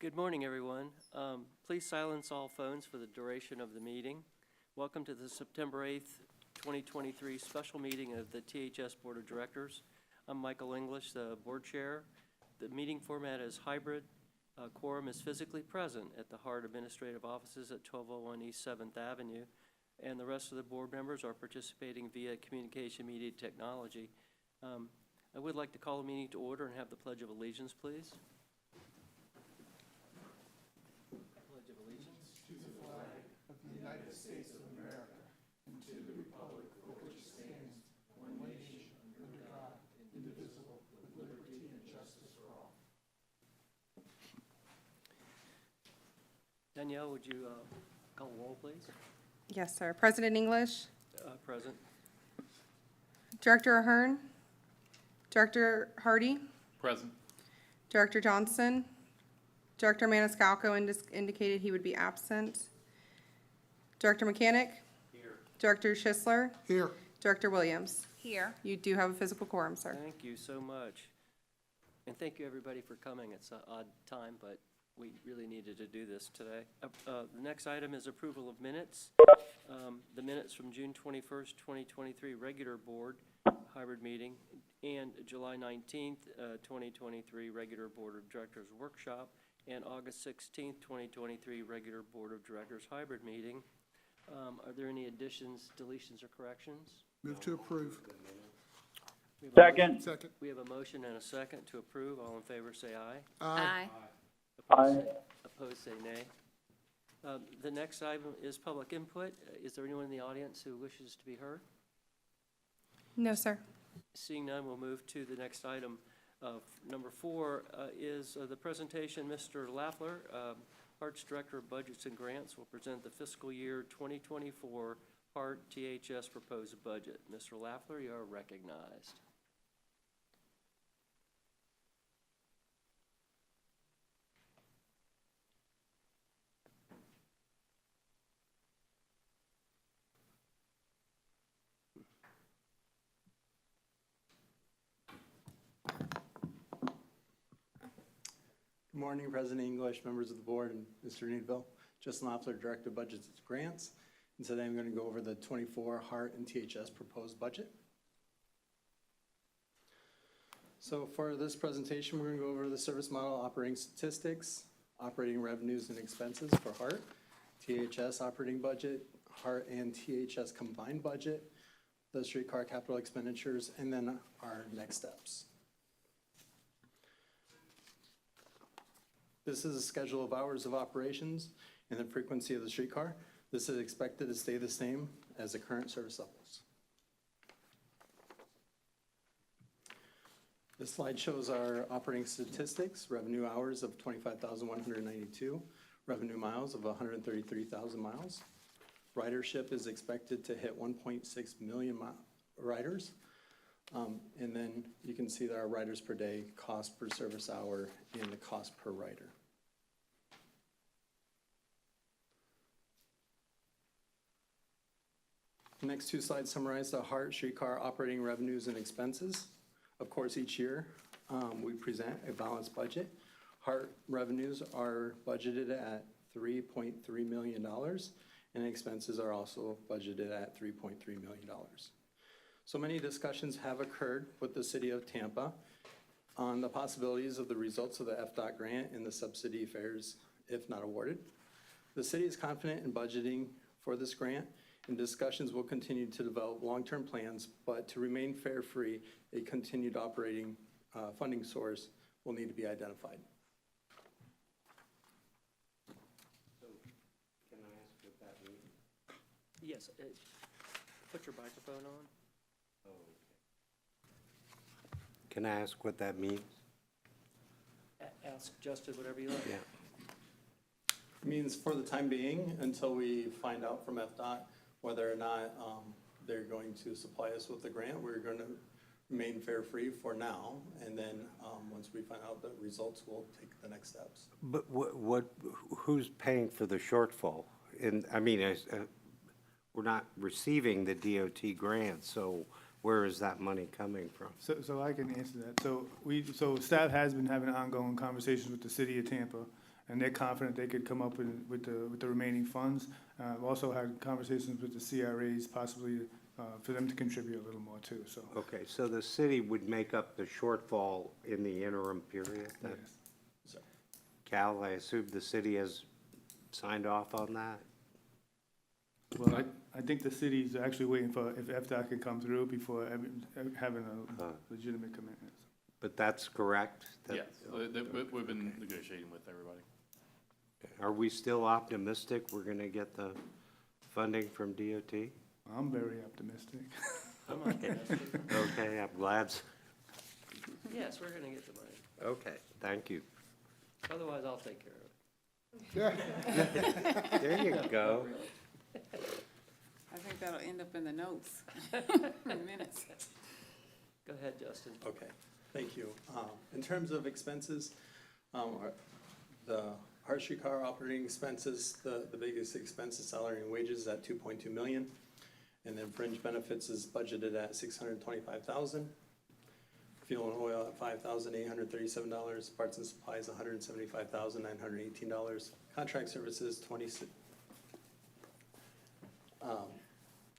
Good morning, everyone. Please silence all phones for the duration of the meeting. Welcome to the September 8th, 2023 special meeting of the THS Board of Directors. I'm Michael English, the board chair. The meeting format is hybrid. Quorum is physically present at the Hart Administrative Offices at 1201 East 7th Avenue, and the rest of the board members are participating via communication media technology. I would like to call the meeting to order and have the Pledge of Allegiance, please. Pledge of Allegiance to the flag of the United States of America and to the republic for which it stands, one nation, under God, indivisible, with liberty and justice for all. Danielle, would you call the roll, please? Yes, sir. President English, Present. Director Ahern, Director Hardy, Present. Director Johnson, Director Maniscalco indicated he would be absent. Director Mechanic? Here. Director Schisler? Here. Director Williams? Here. You do have a physical quorum, sir. Thank you so much. And thank you, everybody, for coming. It's an odd time, but we really needed to do this today. The next item is approval of minutes. The minutes from June 21st, 2023 regular board hybrid meeting and July 19th, 2023 regular board of directors workshop and August 16th, 2023 regular board of directors hybrid meeting. Are there any additions, deletions, or corrections? Move to approve. We have a Second. motion- Second. We have a motion and a second to approve. All in favor, say aye. Aye. Opposed, say nay. The next item is public input. Is there anyone in the audience who wishes to be heard? No, sir. Seeing none, we'll move to the next item. Number 4 is the presentation. Mr. Lafler, Hart's Director of Budgets and Grants, will present the fiscal year 2024 Hart THS proposed budget. Mr. Lafler, you are recognized. Good morning, President English, members of the board, and Mr. Needville. Justin Loeffler, Director of Budgets and Grants. And today I'm going to go over the 24 Hart and THS proposed budget. So for this presentation, we're going to go over the service model operating statistics, operating revenues and expenses for Hart, THS operating budget, Hart and THS combined budget, the streetcar capital expenditures, and then our next steps. This is a schedule of hours of operations and the frequency of the streetcar. This is expected to stay the same as the current service levels. This slide shows our operating statistics, revenue hours of 25,192, revenue miles of 133,000 miles. Ridership is expected to hit 1.6 million riders. And then you can see that our riders per day, cost per service hour, and the cost per rider. The next two slides summarize the Hart streetcar operating revenues and expenses. Of course, each year we present a balanced budget. Hart revenues are budgeted at $3.3 million, and expenses are also budgeted at $3.3 million. So many discussions have occurred with the city of Tampa on the possibilities of the results of the FDOT grant and the subsidy fares if not awarded. The city is confident in budgeting for this grant, and discussions will continue to develop long-term plans, but to remain fare-free, a continued operating funding source will need to be identified. So, can I ask what that means? Yes. Put your microphone on. Oh, okay. Can I ask what that means? Ask Justin whatever you like. Yeah. It means for the time being, until we find out from FDOT whether or not they're going to supply us with the grant, we're going to remain fare-free for now, and then once we find out the results, we'll take the next steps. But who's paying for the shortfall? And I mean, we're not receiving the DOT grant, so where is that money coming from? So I can answer that. So staff has been having ongoing conversations with the city of Tampa and they're confident they could come up with the remaining funds. I've also had conversations with the CRAs, possibly for them to contribute a little more too, so. Okay, so the city would make up the shortfall in the interim period? Yes. Cal, I assume the city has signed off on that? Well, I think the city's actually waiting for if FDOT can come through before having a legitimate commitment. But that's correct? That- Yeah, we've been negotiating with everybody. Are we still optimistic we're gonna get the funding from DOT? I'm very optimistic. I'm optimistic. Okay, I'm glad. Yes, we're gonna get the money. Okay, thank you. Otherwise, I'll take care of it. Yeah, There you go. I think that'll end up in the notes, in the minutes. Go ahead, Justin. Okay, thank you. In terms of expenses, the Hart Streetcar operating expenses, the biggest expense is salary and wages at 2.2 million. And then fringe benefits is budgeted at 625,000. Fuel and oil at $5,837. Parts and supplies, $175,918. Contract services,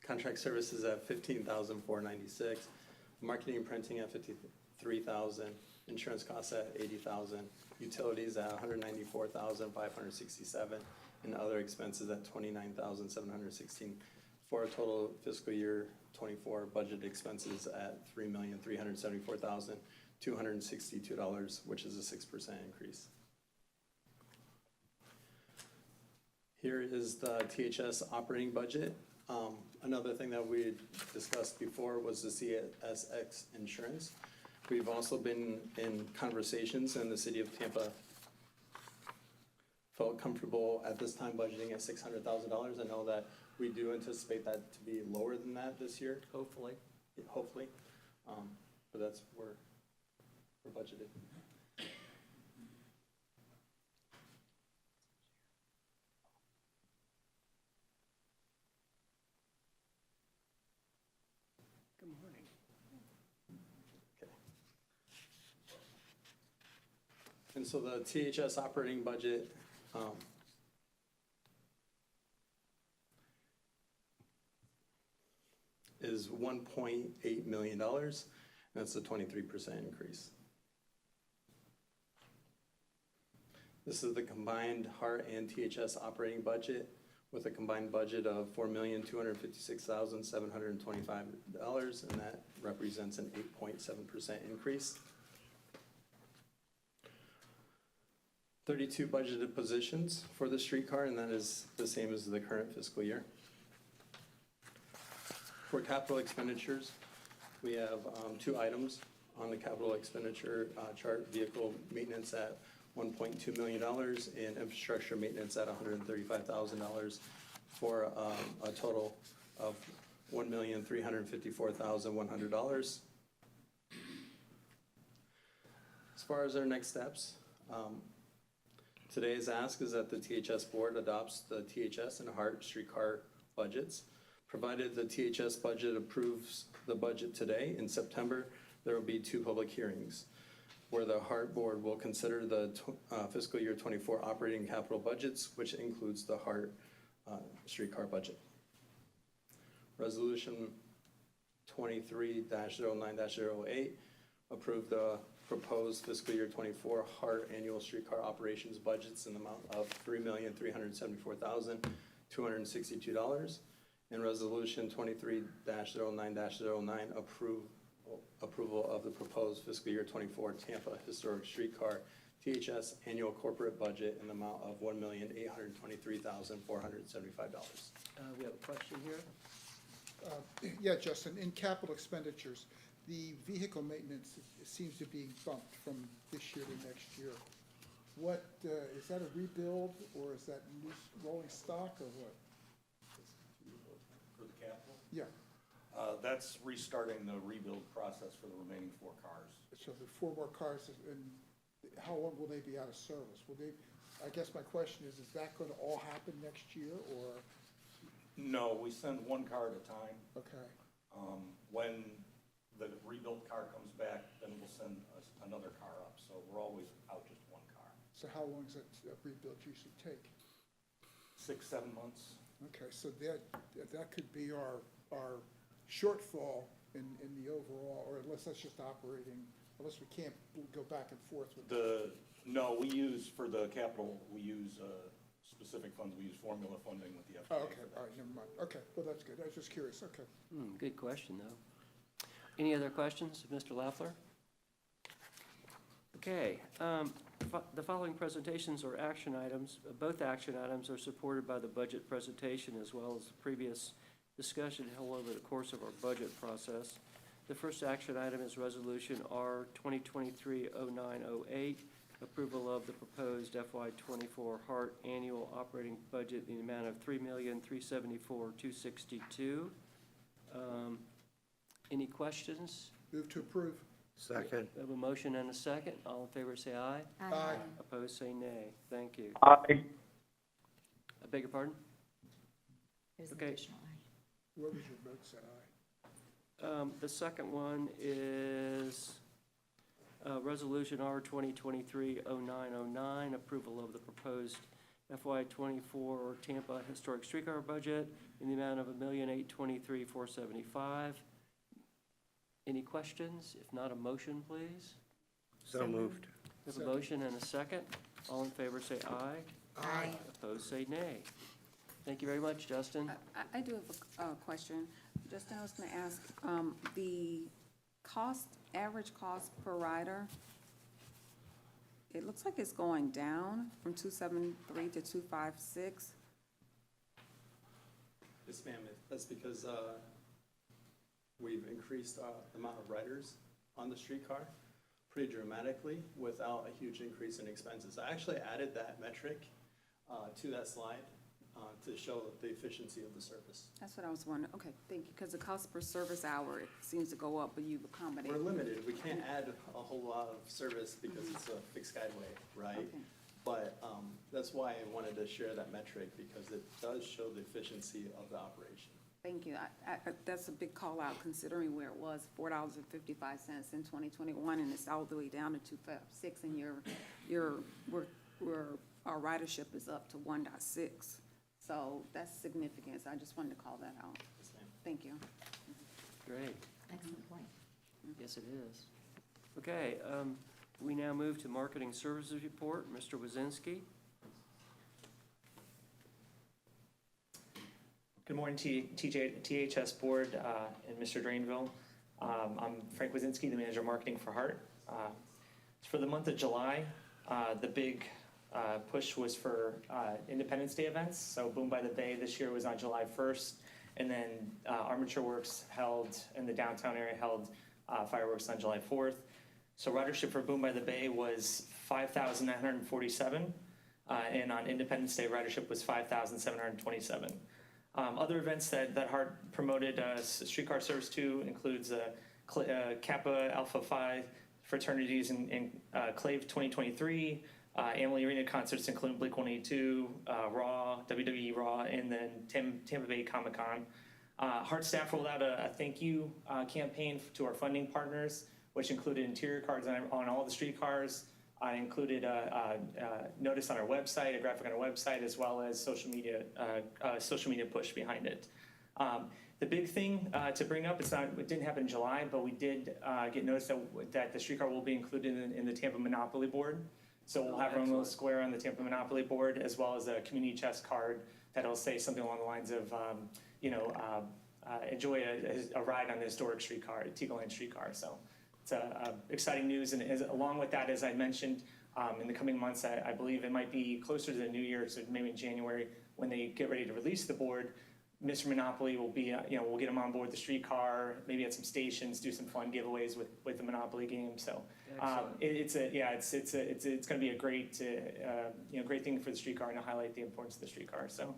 contract services at $15,496. Marketing and printing at $53,000. Insurance costs at $80,000. Utilities at $194,567. And other expenses at $29,716. For a total fiscal year '24 budget expenses at $3,374,262, which is a 6% increase. Here is the THS operating budget. Another thing that we had discussed before was the CSX insurance. We've also been in conversations, and the city of Tampa felt comfortable at this time budgeting at $600,000. I know that we do anticipate that to be lower than that this year, Hopefully. hopefully. But that's where we're budgeted. Good morning. Okay. And so the THS operating budget, is $1.8 million. That's a 23% increase. This is the combined Hart and THS operating budget with a combined budget of $4,256,725, and that represents an 8.7% increase. 32 budgeted positions for the streetcar, and that is the same as the current fiscal year. For capital expenditures, we have two items on the capital expenditure chart: vehicle maintenance at $1.2 million and infrastructure maintenance at $135,000 for a total of $1,354,100. As far as our next steps, today's ask is that the THS board adopts the THS and Hart streetcar budgets. Provided the THS budget approves the budget today, in September, there will be two public hearings where the Hart board will consider the fiscal year '24 operating capital budgets, which includes the Hart streetcar budget. Resolution 23-09-08 approved the proposed fiscal year '24 Hart annual streetcar operations budgets in the amount of $3,374,262. And Resolution 23-09-09 approval of the proposed fiscal year '24 Tampa historic streetcar THS annual corporate budget in the amount of $1,823,475. We have a question here. yeah, Justin, in capital expenditures, the vehicle maintenance seems to be bumped from this year to next year. What, is that a rebuild, or is that loose rolling stock, or what? For the capital? Yeah, That's restarting the rebuild process for the remaining 4 cars. so the 4 more cars, and how long will they be out of service? Will they, I guess my question is that gonna all happen next year, or, No, we send 1 car at a time. okay, When the rebuilt car comes back, then we'll send another car up. So we're always out just 1 car. So how long does that rebuild usually take? 6, 7 months. Okay, so that could be our shortfall in the overall, or unless that's just operating, unless we can't go back and forth with. No, we use, for the capital, we use specific funds, we use formula funding with the FDA. Oh, okay, all right, never mind. Okay, well, that's good. I was just curious, okay. Good question, though. Any other questions of Mr. Leffler? Okay, the following presentations are action items. Both action items are supported by the budget presentation as well as the previous discussion held over the course of our budget process. The first action item is Resolution R 2023-0908, approval of the proposed FY24 HART annual operating budget in the amount of $3,374,262. Any questions? Move to approve. Second. We have a motion and a second. All in favor say aye. Aye. Opposed say nay. Thank you. Aye. I beg your pardon? There's an Okay. additional aye. Whoever's your vote said aye. The second one is Resolution R 2023-0909, approval of the proposed FY24 Tampa Historic Streetcar budget in the amount of $1,823,475. Any questions? If not, a motion, please. So moved. We have a motion and a second. All in favor say aye. Aye. Opposed say nay. Thank you very much, Justin. I do have a question. Justin, I was gonna ask, the average cost per rider, it looks like it's going down from 273 to 256. Yes, ma'am, that's because we've increased the amount of riders on the streetcar pretty dramatically without a huge increase in expenses. I actually added that metric to that slide to show the efficiency of the service. That's what I was wondering. Okay, thank you, because the cost per service hour, it seems to go up, but you've accommodated. We're limited, we can't add a whole lot of service because it's a fixed guideway, right? Okay. But that's why I wanted to share that metric, because it does show the efficiency of the operation. Thank you. That's a big call out considering where it was, $4.55 in 2021, and it's all the way down to 256, and our ridership is up to 1.6. So that's significant. So I just wanted to call that out. Yes, ma'am. Thank you. Great. Excellent point. Yes, it is. Okay, we now move to Marketing Services Report. Mr. Wazinski. Good morning, THS Board and Mr. Drainville. I'm Frank Wazinski, the Manager of Marketing for HART. For the month of July, the big push was for Independence Day events. So Boom by the Bay this year was on July 1st, and then Armature Works held, in the downtown area, held fireworks on July 4th. So ridership for Boom by the Bay was 5,947, and on Independence Day, ridership was 5,727. Other events that HART promoted streetcar service to includes Kappa Alpha Phi fraternities in Clave 2023, Amalie Arena concerts including Blink-182, Raw, WWE Raw, and then Tampa Bay Comic-Con. HART staff rolled out a thank you campaign to our funding partners, which included interior cards on all the streetcars. I included a notice on our website, a graphic on our website, as well as social media push behind it. The big thing to bring up, it didn't happen in July, but we did get notice that the streetcar will be included in the Tampa Monopoly Board. So we'll have our own little square on the Tampa Monopoly Board, as well as a community chest card that'll say something along the lines of, enjoy a ride on the historic streetcar, Teagle Lane streetcar. So it's exciting news, and along with that, as I mentioned, in the coming months, I believe it might be closer to the new year, so maybe in January, when they get ready to release the board, Mr. Monopoly will be, we'll get him on board the streetcar, maybe at some stations, do some fun giveaways with the Monopoly game. So it's going to be a great, great thing for the streetcar, and to highlight the importance of the streetcar. So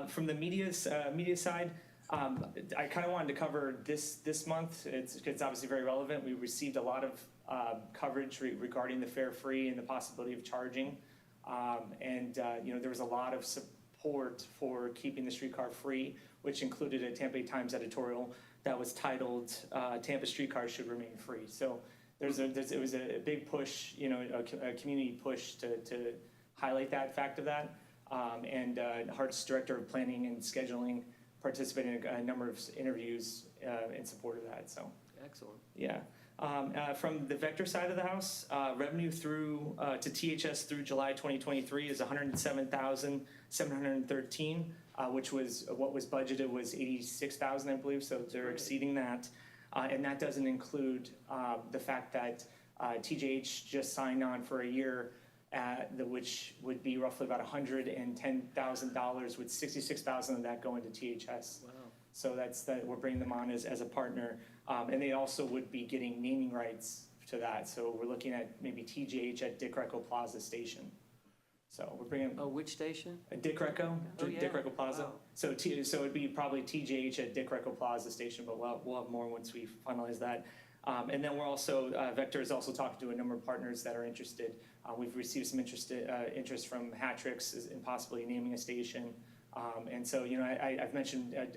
from the media side, I kind of wanted to cover this month. It's obviously very relevant. We received a lot of coverage regarding the fare free and the possibility of charging, there was a lot of support for keeping the streetcar free, which included a Tampa Bay Times editorial that was titled "Tampa Streetcars Should Remain Free." So it was a big push, a community push to highlight that fact of that. And Hart's director of planning and scheduling participated in a number of interviews in support of that, so. Excellent. Yeah. From the Vector side of the house, revenue through to THS through July 2023 is 107,713, which was what was budgeted was 86,000, I believe. So they're exceeding that, and that doesn't include the fact that TJH just signed on for a year, which would be roughly about $110,000, with 66,000 of that going to THS. Wow. So we're bringing them on as a partner. And they also would be getting naming rights to that. So we're looking at maybe TJH at Dick Recco Plaza Station. So we're bringing Oh, which station? Dick Recco, Oh, yeah. Dick Recco Plaza. Wow. So it'd be probably TJH at Dick Recco Plaza Station, but we'll have more once we finalize that. And then we're also, Vector is also talking to a number of partners that are interested. We've received some interest from Hatrix in possibly naming a station. And so, I've mentioned a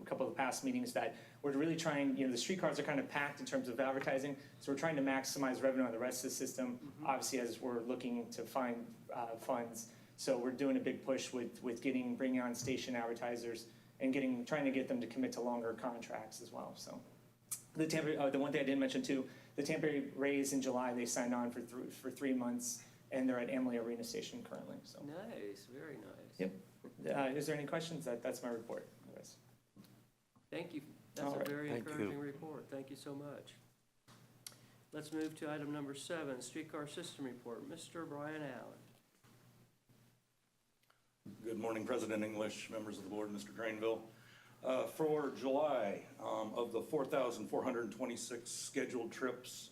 couple of the past meetings that we're really trying, the streetcars are kind of packed in terms of advertising, so we're trying to maximize revenue on the rest of the system, obviously, as we're looking to find funds. So we're doing a big push with bringing on station advertisers and trying to get them to commit to longer contracts as well, so. The Tampa, the one thing I didn't mention too, the Tampa Rays in July, they signed on for 3 months, and they're at Emily Arena Station currently, so. Nice, very nice. Yep. Is there any questions? That's my report. Otherwise. Thank you. That's All a right. very Thank you. encouraging report. Thank you so much. Let's move to item number 7, Streetcar System Report. Mr. Brian Allen. Good morning, President English, members of the board, Mr. Drainville. For July, of the 4,426 scheduled trips,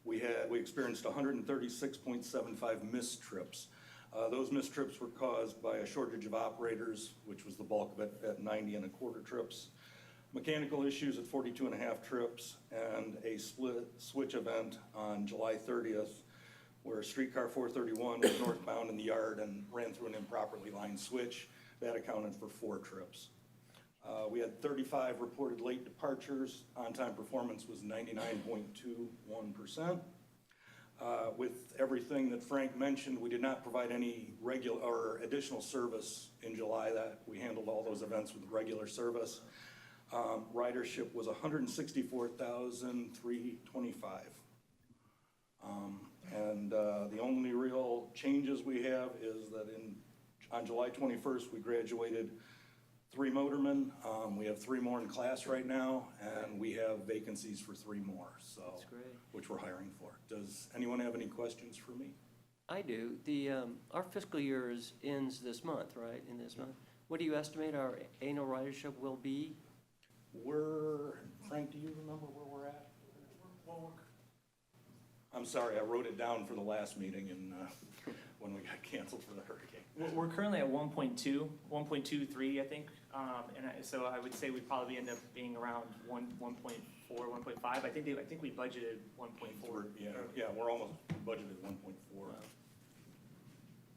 we experienced 136.75 missed trips. Those missed trips were caused by a shortage of operators, which was the bulk of it at 90 1/4 trips, mechanical issues at 42 1/2 trips, and a split switch event on July 30th, where streetcar 431 was northbound in the yard and ran through an improperly lined switch. That accounted for 4 trips. We had 35 reported late departures. On-time performance was 99.21%. With everything that Frank mentioned, we did not provide any regular or additional service in July. That we handled all those events with regular service. Ridership was 164,325. And the only real changes we have is that on July 21st, we graduated 3 motormen. We have 3 more in class right now, and we have vacancies for 3 more, so. That's great. Which we're hiring for. Does anyone have any questions for me? I do. Our fiscal year ends this month, right? In this month. What do you estimate our annual ridership will be? Frank, do you remember where we're at? I'm sorry, I wrote it down for the last meeting and when we got canceled for the hurricane. We're currently at 1.23, I think. So I would say we'd probably end up being around 1.4, 1.5. I think we budgeted 1.4. Yeah, we're almost budgeted 1.4.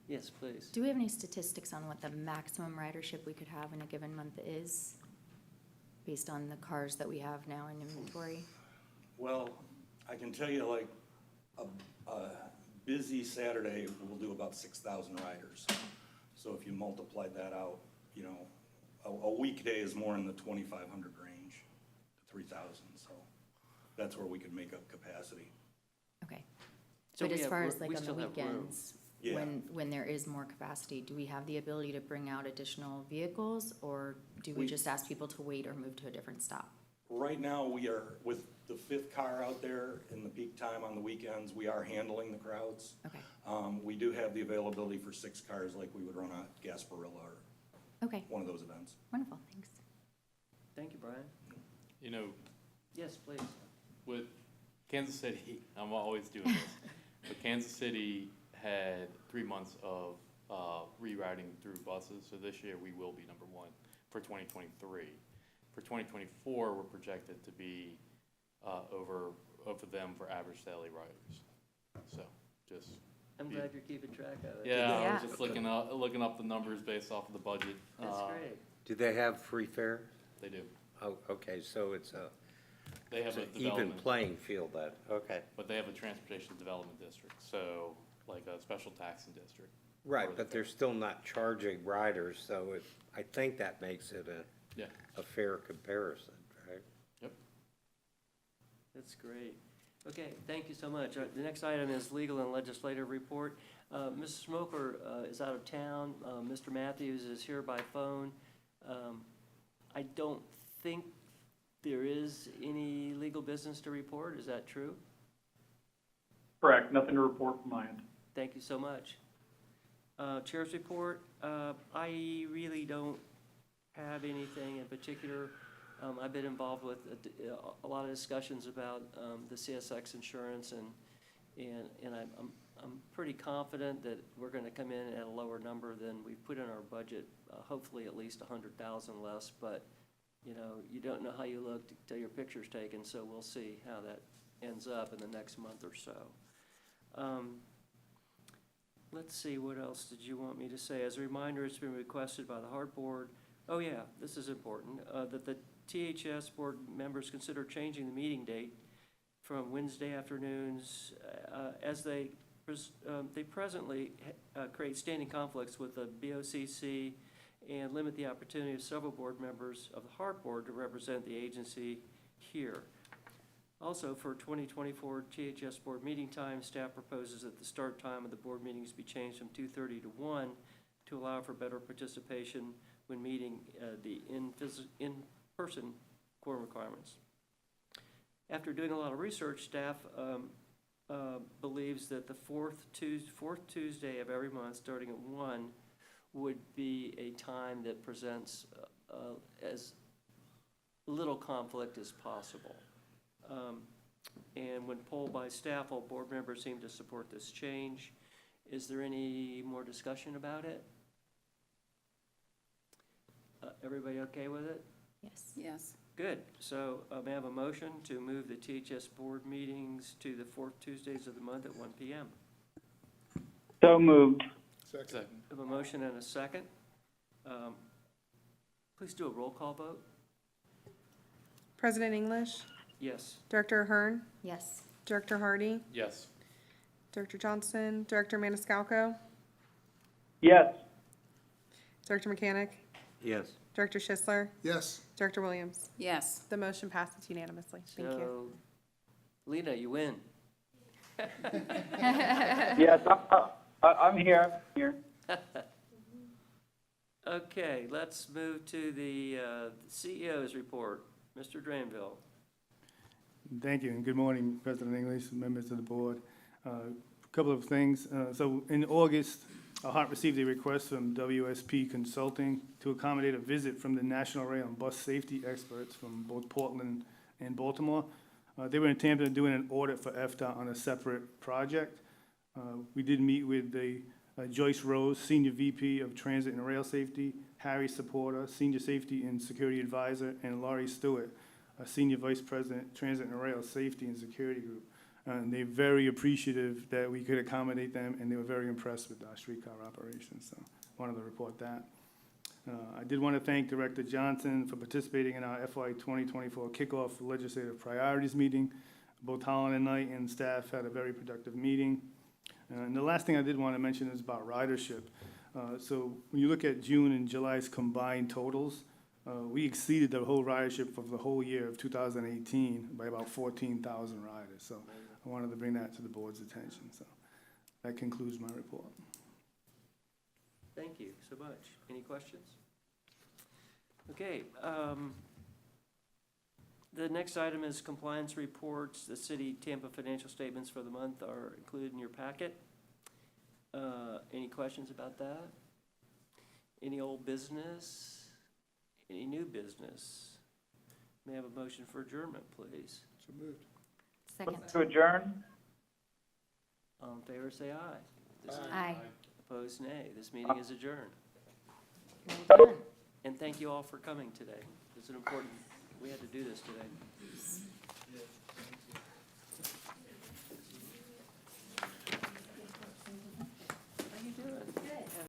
Yes, please. Do we have any statistics on what the maximum ridership we could have in a given month is, based on the cars that we have now in inventory? Well, I can tell you, like, a busy Saturday, we'll do about 6,000 riders. So if you multiply that out, a weekday is more in the 2,500 range to 3,000. So that's where we could make up capacity. Okay. So But we as have far ro- as like we on the still have room. weekends, Yeah. when there is more capacity, do we have the ability to bring out additional vehicles? Or do we We- just ask people to wait or move to a different stop? Right now, we are, with the 5th car out there in the peak time on the weekends, we are handling the crowds. Okay, We do have the availability for 6 cars like we would run at Gasparilla or okay, one of those events. wonderful, thanks. Thank you, Brian. Yes, please. With Kansas City, I'm always doing this, but Kansas City had 3 months of rerouting through buses, so this year we will be number 1 for 2023. For 2024, we're projected to be over them for average daily riders. So just, I'm glad you're keeping track of it. yeah, I Yeah. was just looking up the numbers based off of the budget. That's great. Do they have free fare? They do. Oh, okay, so it's They have a Even development, playing field that, okay. but they have a transportation development district, so like a special taxing district. Right, but they're still not charging riders, so I think that makes it Yeah, a fair comparison, right? yep. That's great. Okay, thank you so much. The next item is legal and legislative report. Mrs. Smoker is out of town. Mr. Matthews is here by phone. I don't think there is any legal business to report. Is that true? Correct, nothing to report from my end. Thank you so much. Chair's report, I really don't have anything in particular. I've been involved with a lot of discussions about the CSX insurance, and I'm pretty confident that we're going to come in at a lower number than we've put in our budget, hopefully at least 100,000 less, but you know, you don't know how you look till your picture's taken, so we'll see how that ends up in the next month or so. Let's see, what else did you want me to say? As a reminder, it's been requested by the Hart Board, oh yeah, this is important, that the THS Board members consider changing the meeting date from Wednesday afternoons, as they presently create standing conflicts with the BOCC and limit the opportunity of several board members of the Hart Board to represent the agency here. Also, for 2024 THS Board meeting time, staff proposes that the start time of the board meetings be changed from 2:30 to 1 to allow for better participation when meeting the in-person quorum requirements. After doing a lot of research, staff believes that the fourth Tuesday of every month, starting at 1, would be a time that presents as little conflict as possible. And when polled by staff, all board members seem to support this change. Is there any more discussion about it? Everybody okay with it? Yes. Yes. Good. So may I have a motion to move the THS board meetings to the fourth Tuesdays of the month at 1 p.m.? So moved. Second. Second. I have a motion and a second. Please do a roll call vote. President English, Yes. Director Ahern, Yes. Director Hardy, Yes. Director Johnson, Director Maniscalco, Yes. Director Mechanic, Yes. Director Schisler, Yes. Director Williams. Yes. The motion passes unanimously. Thank you. So, Lena, you win. Yes, I'm here. Okay, let's move to the CEO's report. Mr. Drainville. Thank you, and good morning, President English, members of the board. A couple of things. So in August, Hart received a request from WSP Consulting to accommodate a visit from the National Rail and Bus Safety experts from both Portland and Baltimore. They were in Tampa doing an audit for FDOT on a separate project. We did meet with Joyce Rose, Senior VP of Transit and Rail Safety, Harry Supporter, Senior Safety and Security Advisor, and Laurie Stewart, Senior Vice President, Transit and Rail Safety and Security Group. And they're very appreciative that we could accommodate them, and they were very impressed with our streetcar operations, so wanted to report that. I did want to thank Director Johnson for participating in our FY 2024 kickoff legislative priorities meeting. Both Holland and Knight and staff had a very productive meeting. And the last thing I did want to mention is about ridership. So when you look at June and July's combined totals, we exceeded the whole ridership of the whole year of 2018 by about 14,000 riders. So I wanted to bring that to the board's attention. So that concludes my report. Thank you so much. Any questions? Okay. The next item is compliance reports. The city Tampa financial statements for the month are included in your packet. Any questions about that? Any old business? Any new business? May I have a motion for adjournment, please? So moved. Second. To adjourn? All in favor, say aye. Aye. Opposed, nay. This meeting is adjourned. Well done. And thank you all for coming today. It's an important, we had to do this today.